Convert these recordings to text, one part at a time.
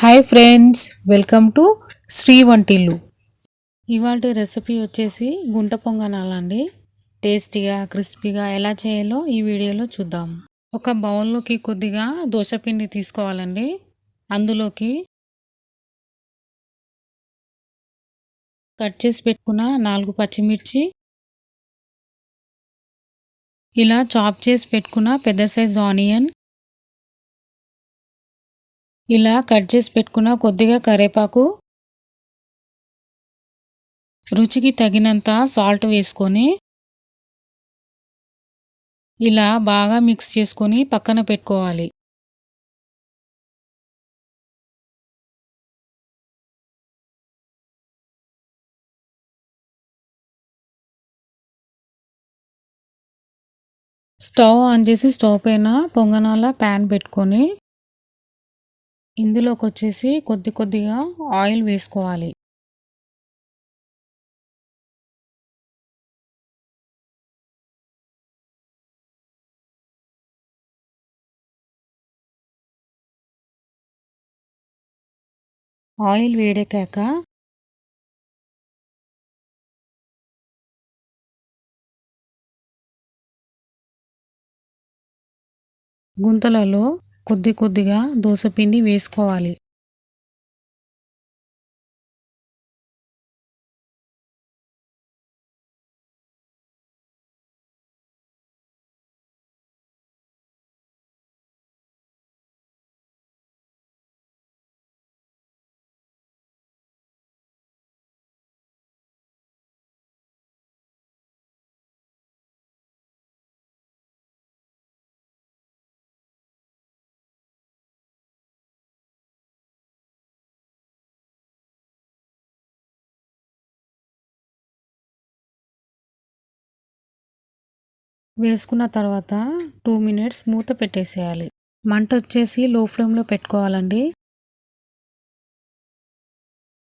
Hi friends, welcome to Sri Vantillu. ఇవాళ recipe వచ్చేసి గుంట పొంగనాలండి. టేస్టీగా క్రిస్పీగా ఎలా చేయాలో ఈ వీడియోలో చూద్దాం. ఒక బౌల్లోకి కొద్దిగా దోసపిండి తీసుకోవాలండి. అందులోకి కట్ చేసి పెట్టుకున్న 4 పచ్చిమిర్చి, ఇలా చాప్ చేసి పెట్టుకున్న పెద్ద సైజ్ ఆనియన్, ఇలా కట్ చేసి పెట్టుకున్న కొద్దిగా కరివేపాకు, రుచికి తగినంత సాల్ట్ వేసుకొని ఇలా బాగా మిక్స్ చేసుకొని పక్కన పెట్టుకోవాలి. స్టవ్ ఆన్ చేసి స్టవ్ పైన పొంగనాల ప్యాన్ పెట్టుకొని ఇందులోకి వచ్చేసి కొద్దిగా ఆయిల్ వేసుకోవాలి. ఆయిల్ వేడెక్కాక గుంతలలో కొద్దిగా దోసపిండి వేసుకోవాలి. వేసుకున్న తర్వాత 2 మినిట్స్ మూత పెట్టేసేయాలి. మంట వచ్చేసి లో ఫ్లేమ్లో పెట్టుకోవాలండి.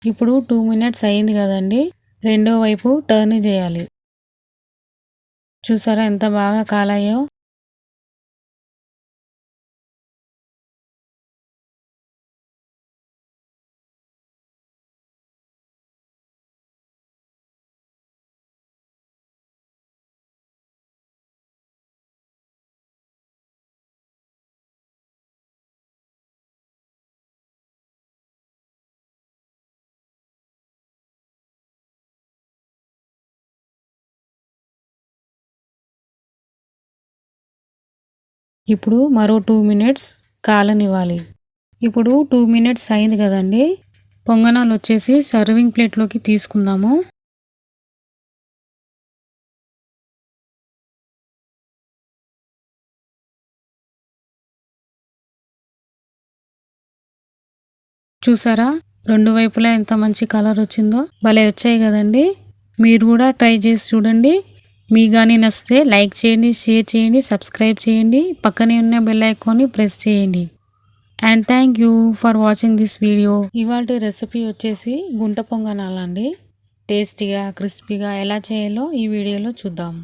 ఇప్పుడు 2 మినిట్స్ అయింది కదండి, రెండో వైపు టర్న్ చేయాలి. చూసారా ఎంత బాగా కాలాయో. ఇప్పుడు మరో 2 మినిట్స్ కాలనివ్వాలి. ఇప్పుడు 2 మినిట్స్ అయింది కదండి, పొంగనాలు వచ్చేసి సర్వింగ్ ప్లేట్లోకి తీసుకుందాము. చూసారా రెండు వైపులా ఎంత మంచి కలర్ వచ్చిందో, భలే వచ్చాయి కదండి. మీరు కూడా ట్రై చేసి చూడండి. మీ కానీ నచ్చితే లైక్ చేయండి, షేర్ చేయండి, సబ్స్క్రైబ్ చేయండి, పక్కనే ఉన్న బెల్ ఐకాన్ని ప్రెస్ చేయండి. And thank you for watching this video. ఇవాళ రెసిపీ వచ్చేసి గుంట పొంగనాలండి. టేస్టీగా క్రిస్పీగా ఎలా చేయాలో ఈ వీడియోలో చూద్దాం.